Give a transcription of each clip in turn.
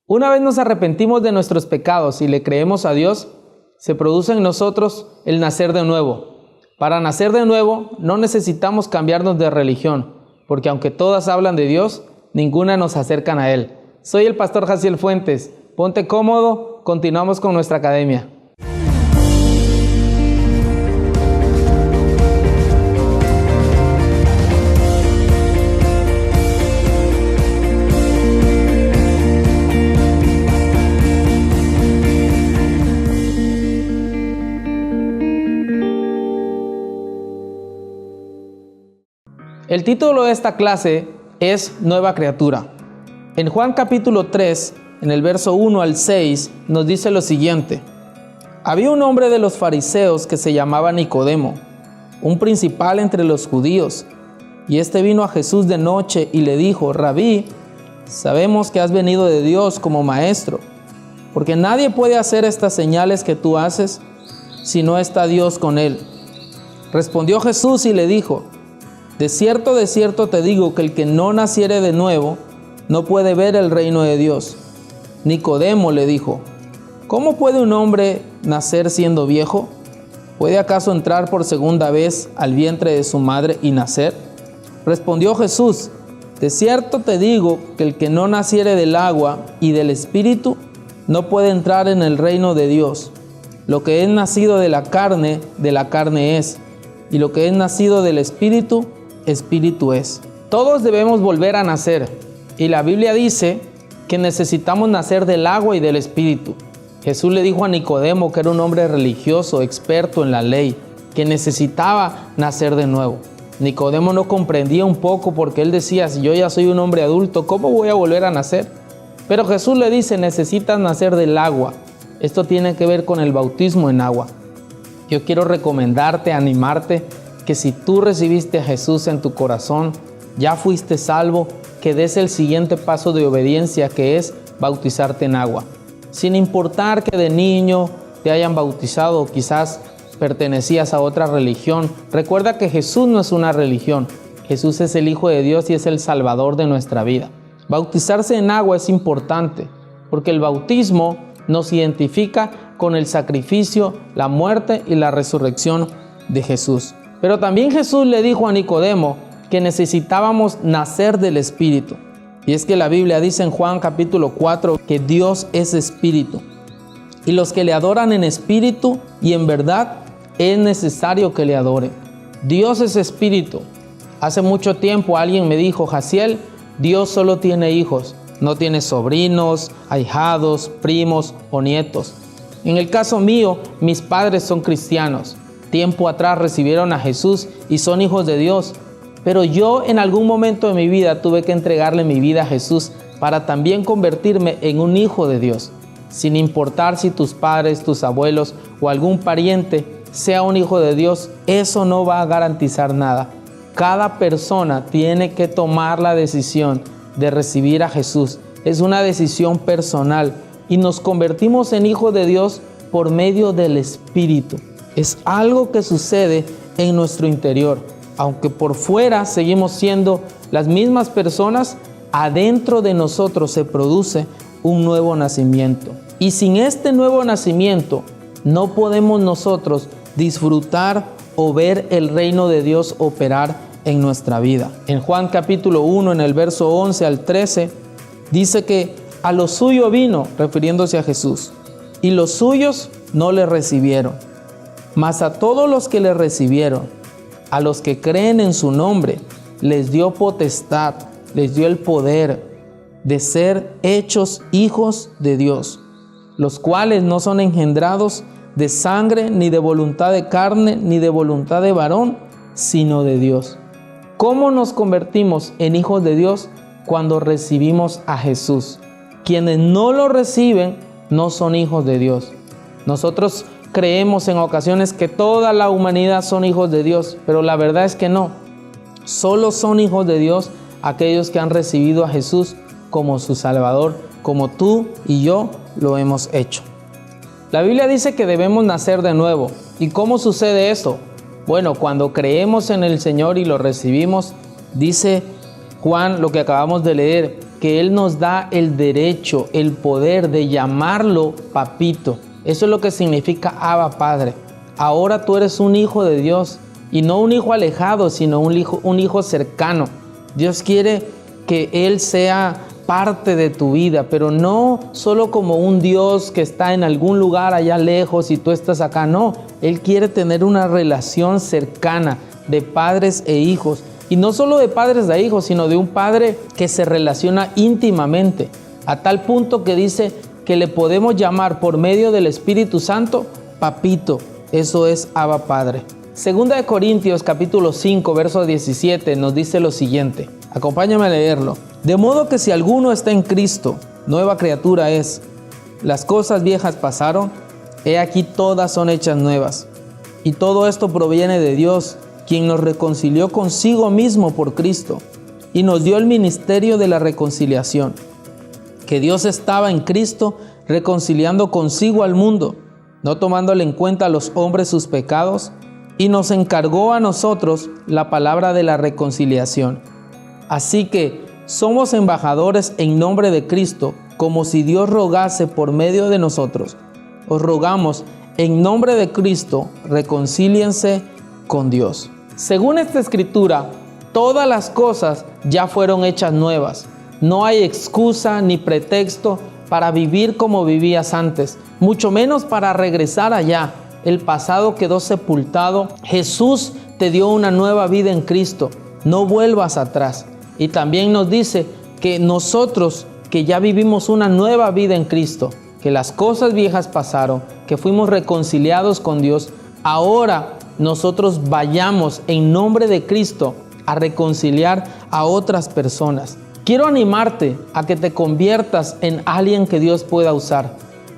Una vez nos arrepentimos de nuestros pecados y le creemos a Dios, se produce en nosotros el nacer de nuevo. Para nacer de nuevo no necesitamos cambiarnos de religión, porque aunque todas hablan de Dios, ninguna nos acercan a Él. Soy el pastor Jaciel Fuentes. Ponte cómodo, continuamos con nuestra academia. El título de esta clase es Nueva Criatura. En Juan capítulo 3, en el verso 1 al 6, nos dice lo siguiente. Había un hombre de los fariseos que se llamaba Nicodemo, un principal entre los judíos, y este vino a Jesús de noche y le dijo: Rabí, sabemos que has venido de Dios como maestro, porque nadie puede hacer estas señales que tú haces si no está Dios con él. Respondió Jesús y le dijo: de cierto te digo que el que no naciere de nuevo no puede ver el reino de Dios. Nicodemo le dijo: ¿cómo puede un hombre nacer siendo viejo? ¿Puede acaso entrar por segunda vez al vientre de su madre y nacer? Respondió Jesús: de cierto te digo que el que no naciere del agua y del Espíritu no puede entrar en el reino de Dios. Lo que es nacido de la carne es, y lo que es nacido del Espíritu, Espíritu es. Todos debemos volver a nacer, y la Biblia dice que necesitamos nacer del agua y del Espíritu. Jesús le dijo a Nicodemo, que era un hombre religioso, experto en la ley, que necesitaba nacer de nuevo. Nicodemo no comprendía un poco porque él decía: si yo ya soy un hombre adulto, ¿cómo voy a volver a nacer? Pero Jesús le dice: necesitas nacer del agua. Esto tiene que ver con el bautismo en agua. Yo quiero recomendarte, animarte, que si tú recibiste a Jesús en tu corazón, ya fuiste salvo, que des el siguiente paso de obediencia, que es bautizarte en agua. Sin importar que de niño te hayan bautizado o quizás pertenecías a otra religión, recuerda que Jesús no es una religión. Jesús es el Hijo de Dios y es el Salvador de nuestra vida. Bautizarse en agua es importante, porque el bautismo nos identifica con el sacrificio, la muerte y la resurrección de Jesús. Pero también Jesús le dijo a Nicodemo que necesitábamos nacer del Espíritu. Y es que la Biblia dice en Juan capítulo 4 que Dios es Espíritu. Y los que le adoran en espíritu y en verdad, es necesario que le adoren. Dios es Espíritu. Hace mucho tiempo alguien me dijo: Jaciel, Dios solo tiene hijos, no tiene sobrinos, ahijados, primos o nietos. En el caso mío, mis padres son cristianos. Tiempo atrás recibieron a Jesús y son hijos de Dios. Pero yo en algún momento de mi vida tuve que entregarle mi vida a Jesús para también convertirme en un hijo de Dios. Sin importar si tus padres, tus abuelos o algún pariente sea un hijo de Dios, eso no va a garantizar nada. Cada persona tiene que tomar la decisión de recibir a Jesús. Es una decisión personal y nos convertimos en hijos de Dios por medio del Espíritu. Es algo que sucede en nuestro interior. Aunque por fuera seguimos siendo las mismas personas, adentro de nosotros se produce un nuevo nacimiento. Y sin este nuevo nacimiento no podemos nosotros disfrutar o ver el reino de Dios operar en nuestra vida. En Juan capítulo 1, en el verso 11 al 13, dice que a lo suyo vino, refiriéndose a Jesús, y los suyos no le recibieron. Mas a todos los que le recibieron, a los que creen en su nombre, les dio potestad, les dio el poder de ser hechos hijos de Dios, los cuales no son engendrados de sangre, ni de voluntad de carne, ni de voluntad de varón, sino de Dios. ¿Cómo nos convertimos en hijos de Dios? Cuando recibimos a Jesús. Quienes no lo reciben no son hijos de Dios. Nosotros creemos en ocasiones que toda la humanidad son hijos de Dios, pero la verdad es que no. Solo son hijos de Dios aquellos que han recibido a Jesús como su Salvador, como tú y yo lo hemos hecho. La Biblia dice que debemos nacer de nuevo. ¿Y cómo sucede eso? Bueno, cuando creemos en el Señor y lo recibimos, dice Juan, lo que acabamos de leer, que Él nos da el derecho, el poder de llamarlo papito. Eso es lo que significa Abba Padre. Ahora tú eres un hijo de Dios, y no un hijo alejado, sino un hijo cercano. Dios quiere que Él sea parte de tu vida, pero no solo como un Dios que está en algún lugar allá lejos y tú estás acá. No, Él quiere tener una relación cercana de padres e hijos. Y no solo de padres e hijos, sino de un padre que se relaciona íntimamente, a tal punto que dice que le podemos llamar por medio del Espíritu Santo, papito. Eso es Abba Padre. Segunda de Corintios capítulo 5, verso 17 nos dice lo siguiente. Acompáñame a leerlo. De modo que si alguno está en Cristo, nueva criatura es. Las cosas viejas pasaron, he aquí todas son hechas nuevas. Y todo esto proviene de Dios, quien nos reconcilió consigo mismo por Cristo y nos dio el ministerio de la reconciliación. Que Dios estaba en Cristo reconciliando consigo al mundo, no tomándole en cuenta a los hombres sus pecados, y nos encargó a nosotros la palabra de la reconciliación. Así que somos embajadores en nombre de Cristo, como si Dios rogase por medio de nosotros. Os rogamos en nombre de Cristo, reconcíliense con Dios. Según esta escritura, todas las cosas ya fueron hechas nuevas. No hay excusa ni pretexto para vivir como vivías antes, mucho menos para regresar allá. El pasado quedó sepultado. Jesús te dio una nueva vida en Cristo. No vuelvas atrás. Y también nos dice que nosotros, que ya vivimos una nueva vida en Cristo, que las cosas viejas pasaron, que fuimos reconciliados con Dios, ahora nosotros vayamos en nombre de Cristo a reconciliar a otras personas. Quiero animarte a que te conviertas en alguien que Dios pueda usar.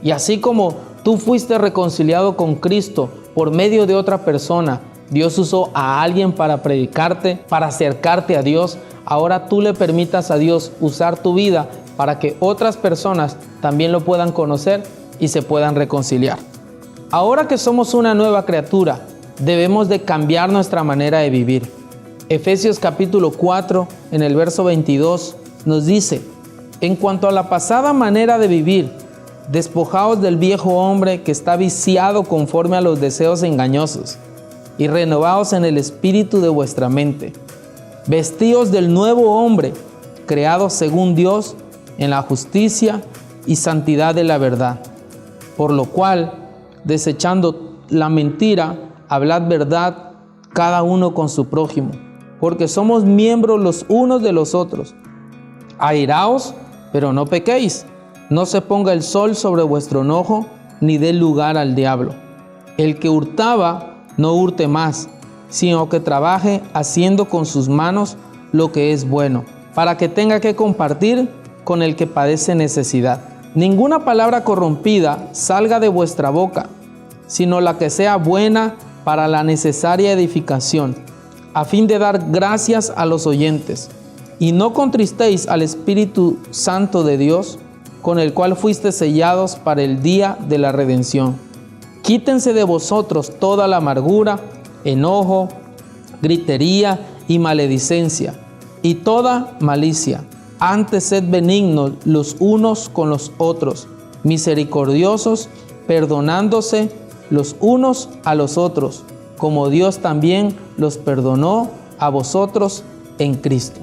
Y así como tú fuiste reconciliado con Cristo por medio de otra persona, Dios usó a alguien para predicarte, para acercarte a Dios. Ahora tú le permitas a Dios usar tu vida para que otras personas también lo puedan conocer y se puedan reconciliar. Ahora que somos una nueva criatura, debemos de cambiar nuestra manera de vivir. Efesios capítulo 4, en el verso 22, nos dice: en cuanto a la pasada manera de vivir, despojaos del viejo hombre que está viciado conforme a los deseos engañosos, y renovaos en el espíritu de vuestra mente. Vestíos del nuevo hombre, creado según Dios, en la justicia y santidad de la verdad. Por lo cual, desechando la mentira, hablad verdad cada uno con su prójimo, porque somos miembros los unos de los otros. Airaos, pero no pequéis. No se ponga el sol sobre vuestro enojo, ni dé lugar al diablo. El que hurtaba, no hurte más, sino que trabaje haciendo con sus manos lo que es bueno, para que tenga que compartir con el que padece necesidad. Ninguna palabra corrompida salga de vuestra boca, sino la que sea buena para la necesaria edificación, a fin de dar gracias a los oyentes. Y no contristéis al Espíritu Santo de Dios, con el cual fuiste sellados para el día de la redención. Quítense de vosotros toda la amargura, enojo, gritería y maledicencia, y toda malicia. Antes sed benignos los unos con los otros, misericordiosos, perdonándose los unos a los otros, como Dios también los perdonó a vosotros en Cristo.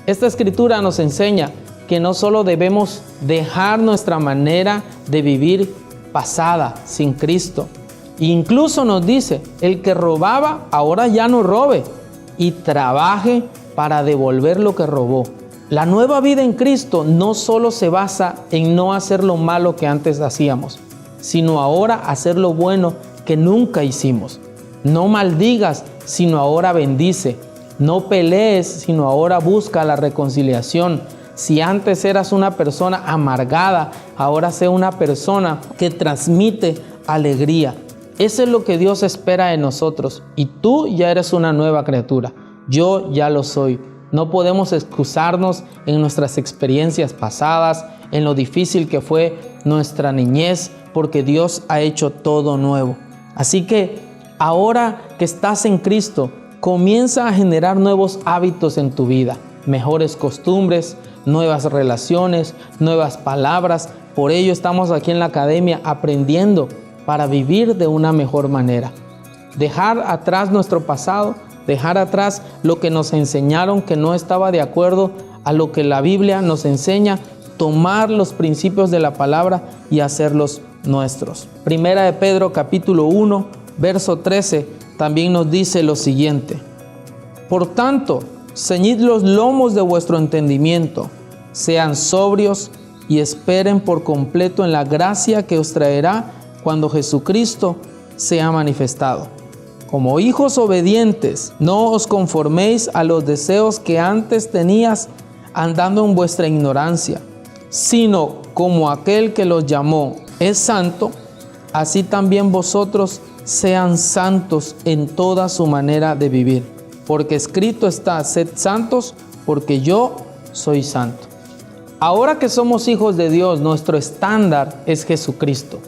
Esta escritura nos enseña que no solo debemos dejar nuestra manera de vivir pasada, sin Cristo. Incluso nos dice, el que robaba, ahora ya no robe, y trabaje para devolver lo que robó. La nueva vida en Cristo no solo se basa en no hacer lo malo que antes hacíamos, sino ahora hacer lo bueno que nunca hicimos. No maldigas, sino ahora bendice. No pelees, sino ahora busca la reconciliación. Si antes eras una persona amargada, ahora sé una persona que transmite alegría. Eso es lo que Dios espera de nosotros. Y tú ya eres una nueva criatura. Yo ya lo soy. No podemos excusarnos en nuestras experiencias pasadas, en lo difícil que fue nuestra niñez, porque Dios ha hecho todo nuevo. Así que ahora que estás en Cristo, comienza a generar nuevos hábitos en tu vida, mejores costumbres, nuevas relaciones, nuevas palabras. Por ello estamos aquí en la academia aprendiendo para vivir de una mejor manera. Dejar atrás nuestro pasado, dejar atrás lo que nos enseñaron que no estaba de acuerdo a lo que la Biblia nos enseña, tomar los principios de la palabra y hacerlos nuestros. Primera de Pedro capítulo 1, verso 13 también nos dice lo siguiente: por tanto, ceñid los lomos de vuestro entendimiento, sean sobrios y esperen por completo en la gracia que os traerá cuando Jesucristo sea manifestado. Como hijos obedientes, no os conforméis a los deseos que antes tenías andando en vuestra ignorancia, sino como aquel que los llamó es santo, así también vosotros sean santos en toda su manera de vivir. Porque escrito está: sed santos, porque yo soy santo. Ahora que somos hijos de Dios, nuestro estándar es Jesucristo.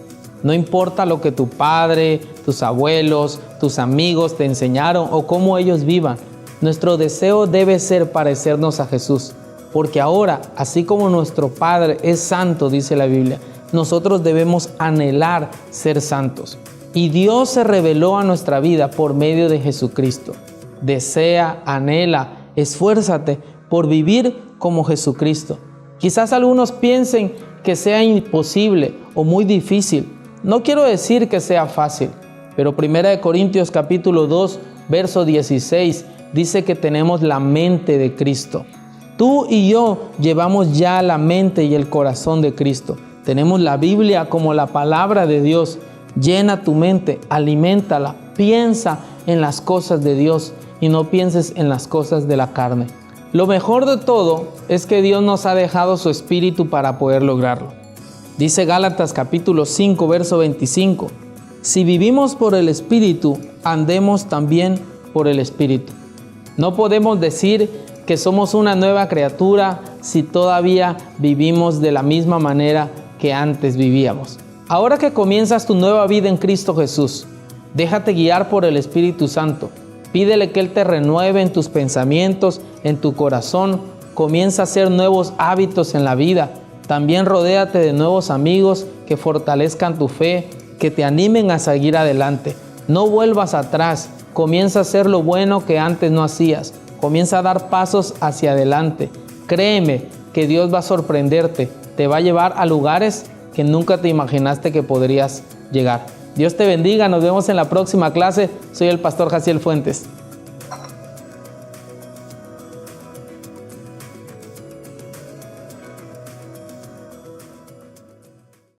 No importa lo que tu padre, tus abuelos, tus amigos te enseñaron o cómo ellos vivan. Nuestro deseo debe ser parecernos a Jesús. Porque ahora, así como nuestro Padre es santo, dice la Biblia, nosotros debemos anhelar ser santos. Y Dios se reveló a nuestra vida por medio de Jesucristo. Desea, anhela, esfuérzate por vivir como Jesucristo. Quizás algunos piensen que sea imposible o muy difícil. No quiero decir que sea fácil, pero 1 Corintios capítulo 2, verso 16, dice que tenemos la mente de Cristo. Tú y yo llevamos ya la mente y el corazón de Cristo. Tenemos la Biblia como la palabra de Dios. Llena tu mente, aliméntala, piensa en las cosas de Dios y no pienses en las cosas de la carne. Lo mejor de todo es que Dios nos ha dejado su Espíritu para poder lograrlo. Dice Gálatas capítulo 5, verso 25, si vivimos por el Espíritu, andemos también por el Espíritu. No podemos decir que somos una nueva criatura si todavía vivimos de la misma manera que antes vivíamos. Ahora que comienzas tu nueva vida en Cristo Jesús, déjate guiar por el Espíritu Santo. Pídele que Él te renueve en tus pensamientos, en tu corazón. Comienza a hacer nuevos hábitos en la vida. También rodéate de nuevos amigos que fortalezcan tu fe, que te animen a seguir adelante. No vuelvas atrás. Comienza a hacer lo bueno que antes no hacías. Comienza a dar pasos hacia adelante. Créeme que Dios va a sorprenderte. Te va a llevar a lugares que nunca te imaginaste que podrías llegar. Dios te bendiga. Nos vemos en la próxima clase. Soy el pastor Jaciel Fuentes.